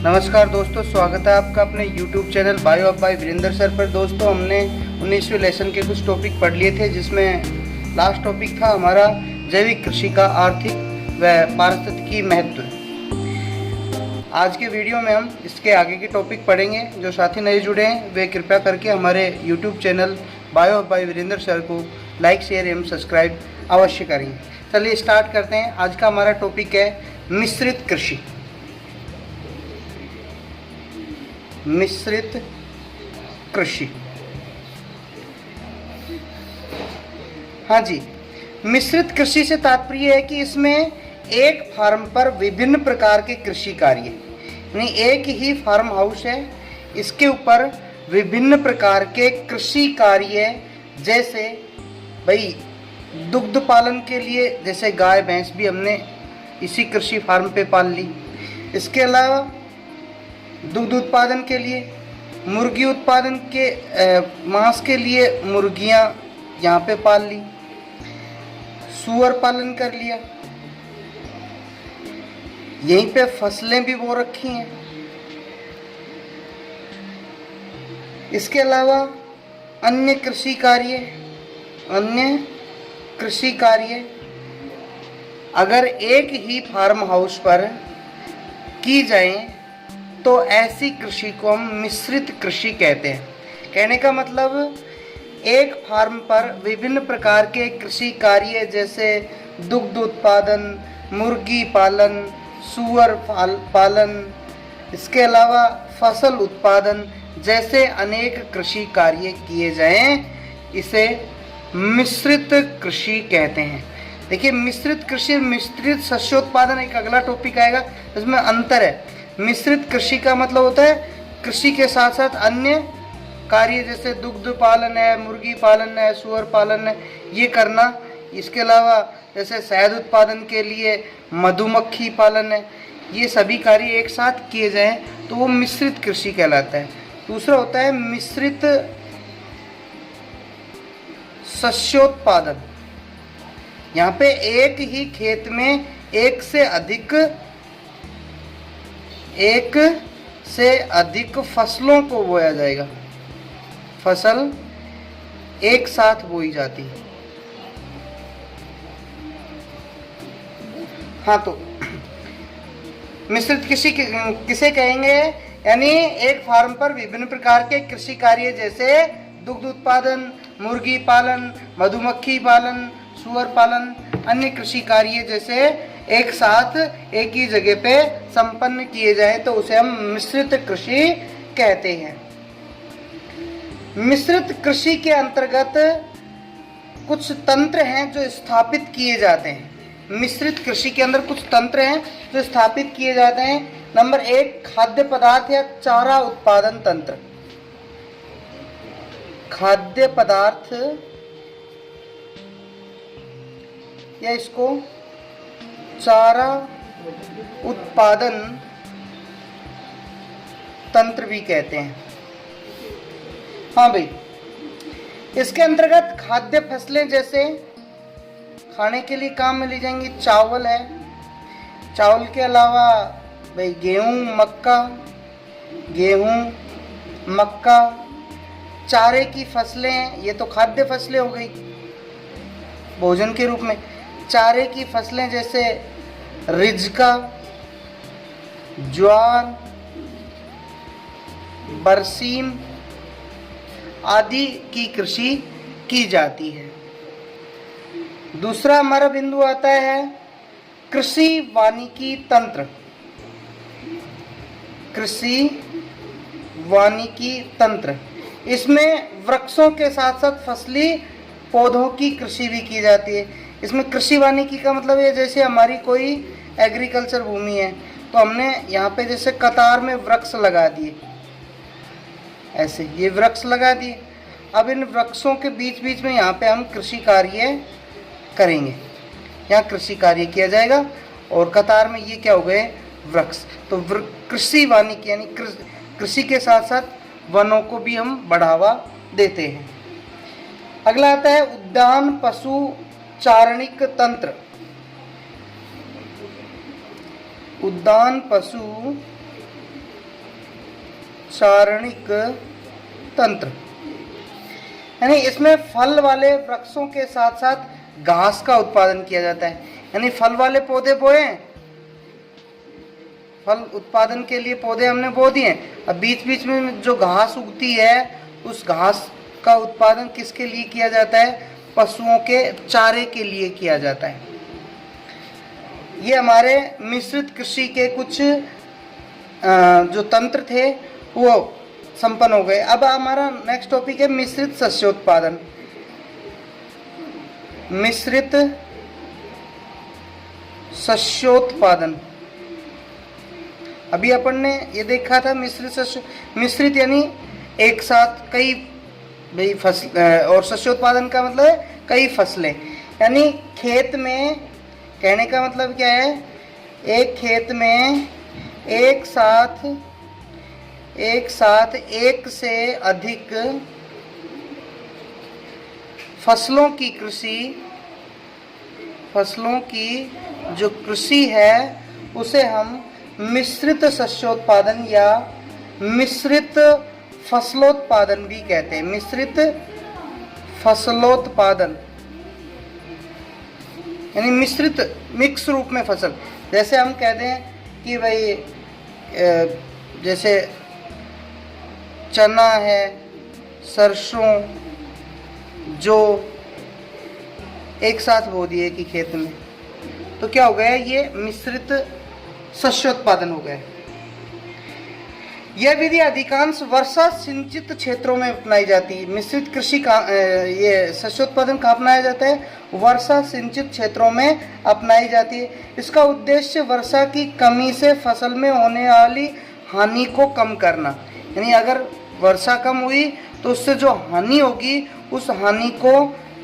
नमस्कार दोस्तों, स्वागत है आपका अपने YouTube channel bio of by Virendra sir पर। दोस्तों, हमने 19वें लेसन के कुछ टॉपिक पढ़ लिए थे, जिसमें लास्ट टॉपिक था हमारा जैविक कृषि का आर्थिक व पारिस्थितिकी महत्व। आज के वीडियो में हम इसके आगे के टॉपिक पढ़ेंगे। जो साथी नए जुड़े हैं वे कृपया करके हमारे YouTube channel bio of by Virendra sir को लाइक, शेयर एवं सब्सक्राइब अवश्य करेंगे। चलिए स्टार्ट करते हैं। आज का हमारा टॉपिक है मिश्रित कृषि। मिश्रित कृषि, हाँ जी। मिश्रित कृषि से तात्पर्य है कि इसमें एक फार्म पर विभिन्न प्रकार के कृषि कार्य, यानी एक ही फार्म हाउस है, इसके ऊपर विभिन्न प्रकार के कृषि कार्य, जैसे भाई दुग्ध पालन के लिए जैसे गाय भैंस भी हमने इसी कृषि फार्म पे पाल ली। इसके अलावा दुग्ध उत्पादन के लिए, मुर्गी उत्पादन के मांस के लिए मुर्गियां यहाँ पे पाल ली, सूअर पालन कर लिया, यहीं पे फसलें भी बो रखी हैं। इसके अलावा अन्य कृषि कार्य अगर एक ही फार्म हाउस पर की जाए तो ऐसी कृषि को हम मिश्रित कृषि कहते हैं। कहने का मतलब एक फार्म पर विभिन्न प्रकार के कृषि कार्य जैसे दुग्ध उत्पादन, मुर्गी पालन, सूअर पालन, इसके अलावा फसल उत्पादन जैसे अनेक कृषि कार्य किए जाएं, इसे मिश्रित कृषि कहते हैं। देखिए, मिश्रित कृषि, मिश्रित शस्योत्पादन एक अगला टॉपिक आएगा, इसमें अंतर है। मिश्रित कृषि का मतलब होता है कृषि के साथ साथ अन्य कार्य जैसे दुग्ध पालन है, मुर्गी पालन है, सूअर पालन है, ये करना। इसके अलावा जैसे शहद उत्पादन के लिए मधुमक्खी पालन है, ये सभी कार्य एक साथ किए जाएं तो वो मिश्रित कृषि कहलाता है। दूसरा होता है मिश्रित शस्योत्पादन। यहाँ पे एक ही खेत में एक से अधिक फसलों को बोया जाएगा, फसल एक साथ बोई जाती है। हाँ, तो मिश्रित कृषि किसे कहेंगे? यानी एक फार्म पर विभिन्न प्रकार के कृषि कार्य जैसे दुग्ध उत्पादन, मुर्गी पालन, मधुमक्खी पालन, सूअर पालन, अन्य कृषि कार्य जैसे एक साथ एक ही जगह पे संपन्न किए जाए तो उसे हम मिश्रित कृषि कहते हैं। मिश्रित कृषि के अंतर्गत कुछ तंत्र हैं जो स्थापित किए जाते हैं। मिश्रित कृषि के अंदर कुछ तंत्र हैं जो स्थापित किए जाते हैं। नंबर 1, खाद्य पदार्थ या चारा उत्पादन तंत्र। खाद्य पदार्थ या इसको चारा उत्पादन तंत्र भी कहते हैं। हाँ भाई, इसके अंतर्गत खाद्य फसलें जैसे खाने के लिए काम में ली जाएंगी, चावल है, चावल के अलावा भाई गेहूं, मक्का, चारे की फसलें हैं, ये तो खाद्य फसलें हो गई भोजन के रूप में। चारे की फसलें जैसे रिजका, ज्वार, बरसीम आदि की कृषि की जाती है। दूसरा हमारा बिंदु आता है कृषि वानिकी तंत्र। कृषि वानिकी तंत्र, इसमें वृक्षों के साथ साथ फसली पौधों की कृषि भी की जाती है। इसमें कृषि वानिकी का मतलब है जैसे हमारी कोई एग्रीकल्चर भूमि है तो हमने यहाँ पे जैसे कतार में वृक्ष लगा दिए, ऐसे ये वृक्ष लगा दिए। अब इन वृक्षों के बीच बीच में यहाँ पे हम कृषि कार्य करेंगे, यहाँ कृषि कार्य किया जाएगा और कतार में ये क्या हो गए? वृक्ष। तो कृषि वानिकी यानी कृषि के साथ साथ वनों को भी हम बढ़ावा देते हैं। अगला आता है उद्यान पशु चारणिक तंत्र। उद्यान पशु चारणिक तंत्र, यानी इसमें फल वाले वृक्षों के साथ साथ घास का उत्पादन किया जाता है। यानी फल वाले पौधे बोए, फल उत्पादन के लिए पौधे हमने बो दिए, अब बीच बीच में जो घास उगती है उस घास का उत्पादन किसके लिए किया जाता है? पशुओं के चारे के लिए किया जाता है। ये हमारे मिश्रित कृषि के कुछ जो तंत्र थे वो संपन्न हो गए। अब हमारा नेक्स्ट टॉपिक है मिश्रित शस्योत्पादन। मिश्रित शस्योत्पादन, अभी अपन ने ये देखा था मिश्रित यानी एक साथ कई भाई फसल, और शस्योत्पादन का मतलब है कई फसलें। यानी खेत में, कहने का मतलब क्या है, एक खेत में एक साथ एक से अधिक फसलों की जो कृषि है उसे हम मिश्रित शस्योत्पादन या मिश्रित फसलोत्पादन भी कहते हैं। मिश्रित फसलोत्पादन यानी मिश्रित, मिक्स रूप में फसल। जैसे हम कहते हैं कि भाई जैसे चना है, सरसों, जो एक साथ बो दिए कि खेत में, तो क्या हो गया? ये मिश्रित शस्योत्पादन हो गया। यह विधि अधिकांश वर्षा सिंचित क्षेत्रों में अपनाई जाती है। मिश्रित कृषि का ये शस्योत्पादन कहाँ अपनाया जाता है? वर्षा सिंचित क्षेत्रों में अपनाई जाती है। इसका उद्देश्य वर्षा की कमी से फसल में होने वाली हानि को कम करना, यानी अगर वर्षा कम हुई तो उससे जो हानि होगी उस हानि को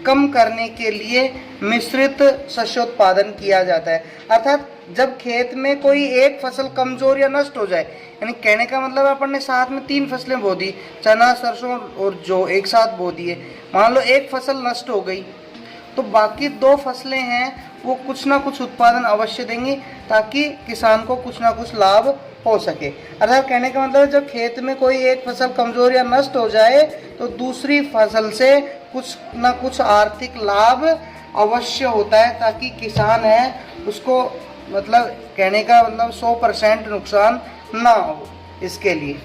कम करने के लिए मिश्रित शस्योत्पादन किया जाता है। अर्थात जब खेत में कोई एक फसल कमजोर या नष्ट हो जाए, यानी कहने का मतलब अपन ने साथ में 3 फसलें बो दी, चना, सरसों और जो एक साथ बो दिए, मान लो एक फसल नष्ट हो गई तो बाकी 2 फसलें हैं वो कुछ ना कुछ उत्पादन अवश्य देंगी ताकि किसान को कुछ ना कुछ लाभ हो सके। अर्थात कहने का मतलब जब खेत में कोई एक फसल कमजोर या नष्ट हो जाए तो दूसरी फसल से कुछ ना कुछ आर्थिक लाभ अवश्य होता है ताकि किसान है उसको, मतलब कहने का मतलब 100% नुकसान ना हो इसके लिए।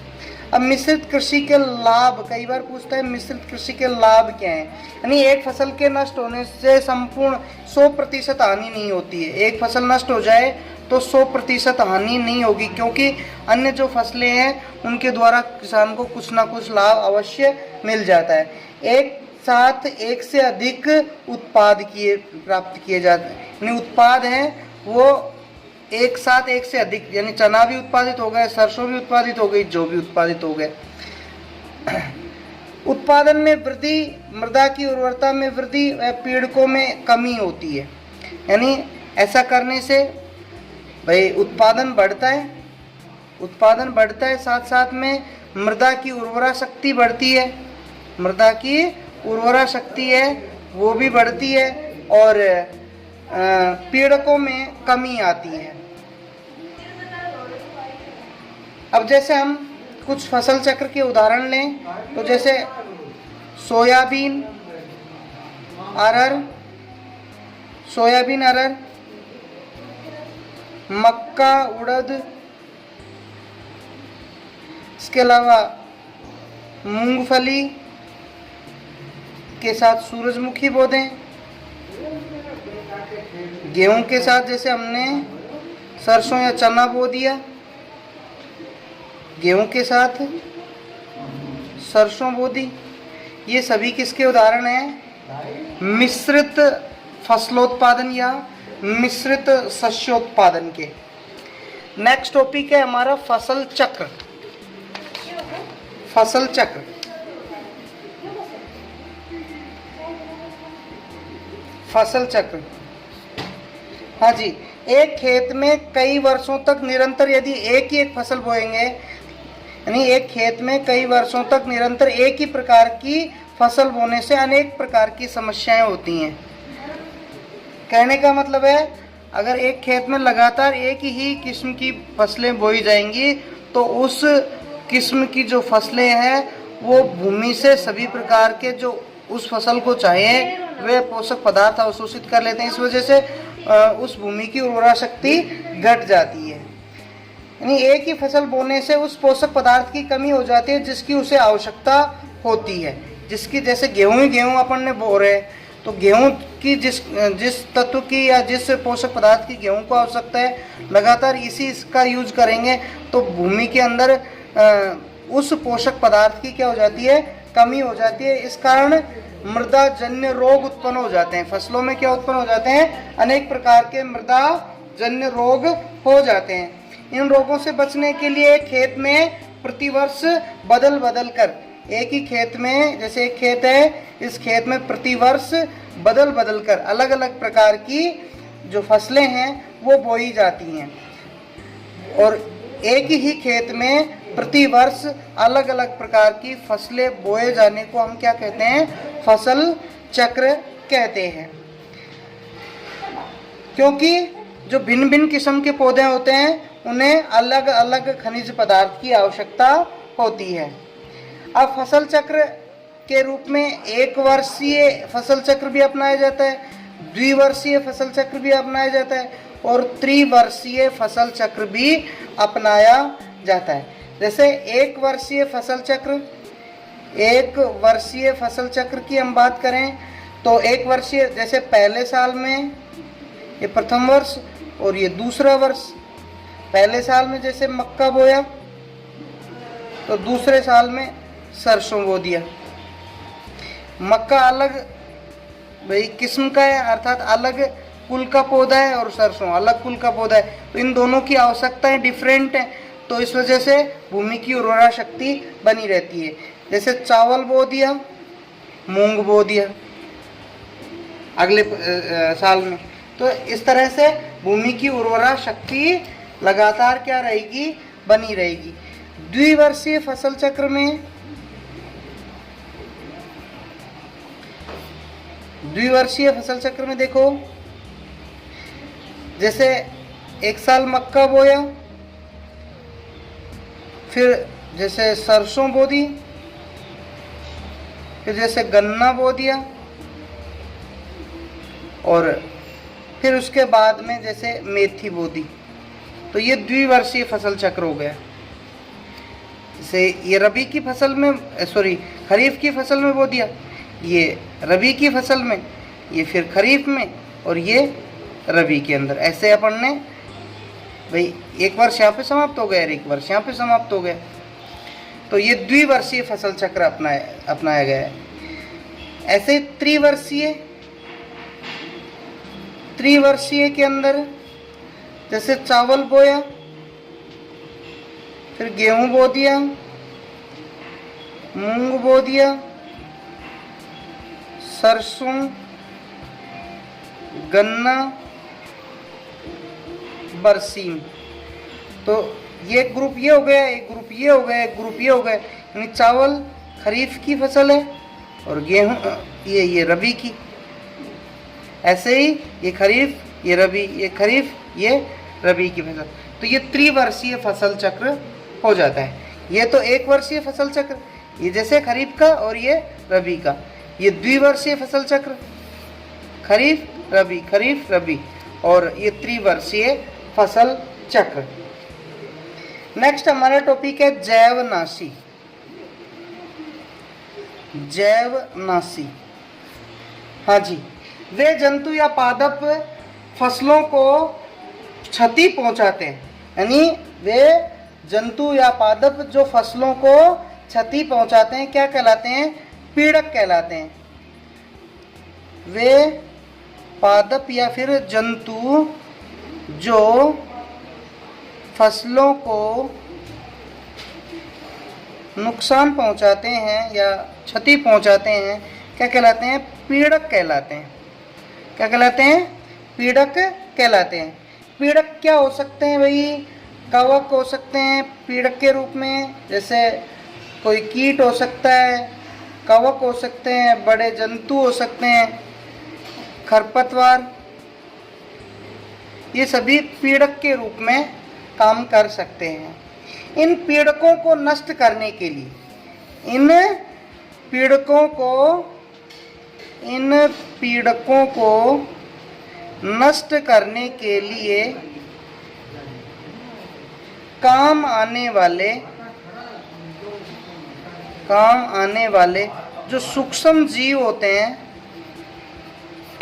अब मिश्रित कृषि के लाभ, कई बार पूछता है मिश्रित कृषि के लाभ क्या हैं? यानी एक फसल के नष्ट होने से संपूर्ण 100% हानि नहीं होती है। एक फसल नष्ट हो जाए तो 100% हानि नहीं होगी, क्योंकि अन्य जो फसलें हैं उनके द्वारा किसान को कुछ ना कुछ लाभ अवश्य मिल जाता है। एक साथ एक से अधिक उत्पाद प्राप्त किए जाते हैं, यानी उत्पाद हैं वो एक साथ एक से अधिक, यानी चना भी उत्पादित हो गए, सरसों भी उत्पादित हो गई, जो भी उत्पादित हो गए। उत्पादन में वृद्धि, मृदा की उर्वरता में वृद्धि व पीड़कों में कमी होती है। यानी ऐसा करने से भाई उत्पादन बढ़ता है, साथ साथ में मृदा की उर्वरा शक्ति बढ़ती है, मृदा की उर्वरा शक्ति है वो भी बढ़ती है और पीड़कों में कमी आती है। अब जैसे हम कुछ फसल चक्र के उदाहरण लें तो जैसे सोयाबीन, अरहर, मक्का, उड़द, इसके अलावा मूंगफली के साथ सूरजमुखी बो दें। गेहूं के साथ जैसे हमने सरसों या चना बो दिया, गेहूं के साथ सरसों बो दी। ये सभी किसके उदाहरण हैं? मिश्रित फसलोत्पादन या मिश्रित शस्योत्पादन के। नेक्स्ट टॉपिक है हमारा फसल चक्र। फसल चक्र, फसल चक्र, हाँ जी, एक खेत में कई वर्षों तक निरंतर यदि एक ही एक फसल बोएंगे, यानी एक खेत में कई वर्षों तक निरंतर एक ही प्रकार की फसल बोने से अनेक प्रकार की समस्याएं होती हैं। कहने का मतलब है अगर एक खेत में लगातार एक ही किस्म की फसलें बोई जाएंगी तो उस किस्म की जो फसलें हैं वो भूमि से सभी प्रकार के जो उस फसल को चाहिए वे पोषक पदार्थ अवशोषित कर लेते हैं। इस वजह से उस भूमि की उर्वरा शक्ति घट जाती है। यानी एक ही फसल बोने से उस पोषक पदार्थ की कमी हो जाती है जिसकी उसे आवश्यकता होती है। जिसकी जैसे गेहूं अपन ने बो रहे हैं तो गेहूं की जिस तत्व की या जिस पोषक पदार्थ की गेहूं को आवश्यकता है, लगातार इसका यूज करेंगे तो भूमि के अंदर उस पोषक पदार्थ की क्या हो जाती है, कमी हो जाती है। इस कारण मृदा जन्य रोग उत्पन्न हो जाते हैं। फसलों में क्या उत्पन्न हो जाते हैं, अनेक प्रकार के मृदा जन्य रोग हो जाते हैं। इन रोगों से बचने के लिए खेत में प्रतिवर्ष बदल कर, एक ही खेत में, जैसे एक खेत है, इस खेत में प्रतिवर्ष बदल कर अलग अलग प्रकार की जो फसलें हैं वो बोई जाती हैं। और एक ही खेत में प्रतिवर्ष अलग अलग प्रकार की फसलें बोए जाने को हम क्या कहते हैं, फसल चक्र कहते हैं। क्योंकि जो भिन्न भिन्न किस्म के पौधे होते हैं उन्हें अलग अलग खनिज पदार्थ की आवश्यकता होती है। अब फसल चक्र के रूप में एक वर्षीय फसल चक्र भी अपनाया जाता है, द्विवर्षीय फसल चक्र भी अपनाया जाता है और त्रिवर्षीय फसल चक्र भी अपनाया जाता है। जैसे एक वर्षीय फसल चक्र की हम बात करें तो एक वर्षीय, जैसे पहले साल में ये प्रथम वर्ष और ये दूसरा वर्ष। पहले साल में जैसे मक्का बोया तो दूसरे साल में सरसों बो दिया। मक्का अलग भाई किस्म का है, अर्थात अलग कुल का पौधा है, और सरसों अलग कुल का पौधा है, तो इन दोनों की आवश्यकताएं डिफरेंट हैं। तो इस वजह से भूमि की उर्वरा शक्ति बनी रहती है। जैसे चावल बो दिया, मूंग बो दिया अगले साल में, तो इस तरह से भूमि की उर्वरा शक्ति लगातार क्या रहेगी, बनी रहेगी। द्विवर्षीय फसल चक्र में, द्विवर्षीय फसल चक्र में देखो, जैसे एक साल मक्का बोया, फिर जैसे सरसों बो दी, फिर जैसे गन्ना बो दिया, और फिर उसके बाद में जैसे मेथी बो दी। तो ये द्विवर्षीय फसल चक्र हो गया। जैसे ये रबी की फसल में, खरीफ की फसल में बो दिया, ये रबी की फसल में, ये फिर खरीफ में, और ये रबी के अंदर। ऐसे अपन ने भाई एक वर्ष यहाँ पे समाप्त हो गया और एक वर्ष यहाँ पे समाप्त हो गया। तो ये द्विवर्षीय फसल चक्र अपनाया गया है। ऐसे त्रिवर्षीय के अंदर जैसे चावल बोया, फिर गेहूं बो दिया, मूंग बो दिया, सरसों, गन्ना, बरसीम। तो ये ग्रुप ये हो गया, एक ग्रुप ये हो गया, एक ग्रुप ये हो गया। यानी चावल खरीफ की फसल है और गेहूं ये रबी की। ऐसे ही ये खरीफ, ये रबी, ये खरीफ, ये रबी की फसल। तो ये त्रिवर्षीय फसल चक्र हो जाता है। ये तो एक वर्षीय फसल चक्र, ये जैसे खरीफ का और ये रबी का। ये द्विवर्षीय फसल चक्र, खरीफ रबी, खरीफ रबी, और ये त्रिवर्षीय फसल चक्र। नेक्स्ट हमारा टॉपिक है जैवनाशी। जैवनाशी, हाँ जी, वे जंतु या पादप फसलों को क्षति पहुंचाते हैं। यानी वे जंतु या पादप जो फसलों को क्षति पहुंचाते हैं क्या कहलाते हैं, पीड़क कहलाते हैं। वे पादप या फिर जंतु जो फसलों को नुकसान पहुंचाते हैं या क्षति पहुंचाते हैं क्या कहलाते हैं, पीड़क कहलाते हैं। क्या कहलाते हैं, पीड़क कहलाते हैं। पीड़क क्या हो सकते हैं भाई, कवक हो सकते हैं पीड़क के रूप में, जैसे कोई कीट हो सकता है, कवक हो सकते हैं, बड़े जंतु हो सकते हैं, खरपतवार, ये सभी पीड़क के रूप में काम कर सकते हैं। इन पीड़कों को नष्ट करने के लिए, इन पीड़कों को नष्ट करने के लिए काम आने वाले जो सूक्ष्म जीव होते हैं,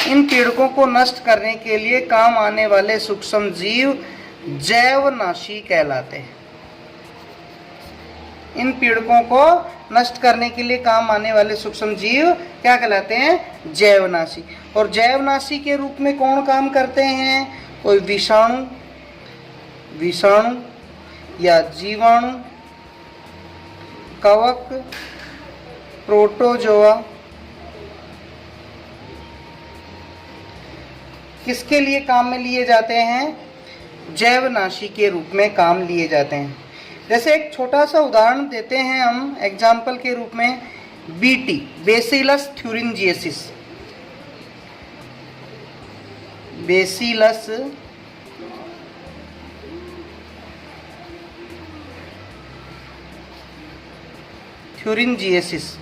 इन पीड़कों को नष्ट करने के लिए काम आने वाले सूक्ष्म जीव जैवनाशी कहलाते हैं। इन पीड़कों को नष्ट करने के लिए काम आने वाले सूक्ष्म जीव क्या कहलाते हैं? जैवनाशी। और जैवनाशी के रूप में कौन काम करते हैं? कोई विषाणु या जीवाणु, कवक, प्रोटोजोआ, किसके लिए काम में लिए जाते हैं? जैवनाशी के रूप में काम लिए जाते हैं। जैसे एक छोटा सा उदाहरण देते हैं हम एग्जाम्पल के रूप में, बीटी, बेसिलस थ्यूरिंजिएसिस। बेसिलस थ्यूरिंजिएसिस।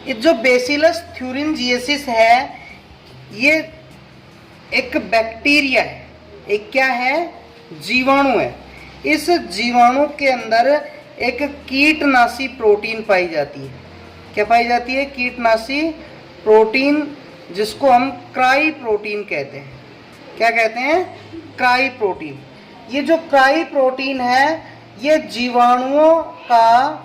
ये जो बेसिलस थ्यूरिंजिएसिस है, ये एक बैक्टीरिया है, एक क्या है? जीवाणु है। इस जीवाणु के अंदर एक कीटनाशी प्रोटीन पाई जाती है। क्या पाई जाती है? कीटनाशी प्रोटीन, जिसको हम क्राई प्रोटीन कहते हैं। क्या कहते हैं? Cry protein. ये जो क्राई प्रोटीन है, ये जीवाणुओं का,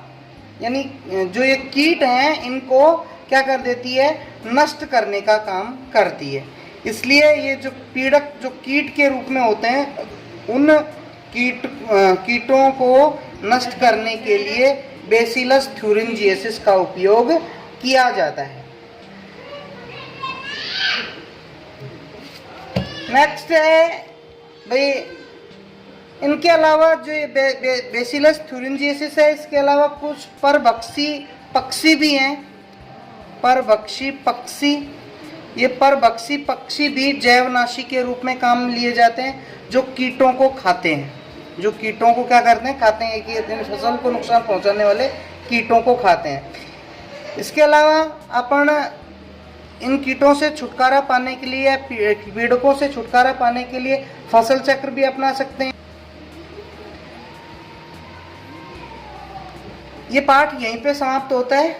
यानी जो ये कीट हैं, इनको क्या कर देती है? नष्ट करने का काम करती है। इसलिए ये जो पीड़क जो कीट के रूप में होते हैं, उन कीटों को नष्ट करने के लिए बेसिलस थ्यूरिंजिएसिस का उपयोग किया जाता है। नेक्स्ट है भाई, इनके अलावा जो ये बेसिलस थ्यूरिंजिएसिस है, इसके अलावा कुछ परभक्षी पक्षी भी हैं। परभक्षी पक्षी, ये परभक्षी पक्षी भी जैवनाशी के रूप में काम लिए जाते हैं, जो कीटों को खाते हैं। जो कीटों को क्या करते हैं? खाते हैं, कि फसल को नुकसान पहुंचाने वाले कीटों को खाते हैं। इसके अलावा अपन इन कीटों से छुटकारा पाने के लिए, पीड़कों से छुटकारा पाने के लिए फसल चक्र भी अपना सकते हैं। ये पाठ यहीं पे समाप्त होता है।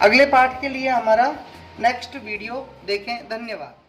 अगले पाठ के लिए हमारा नेक्स्ट वीडियो देखें। धन्यवाद।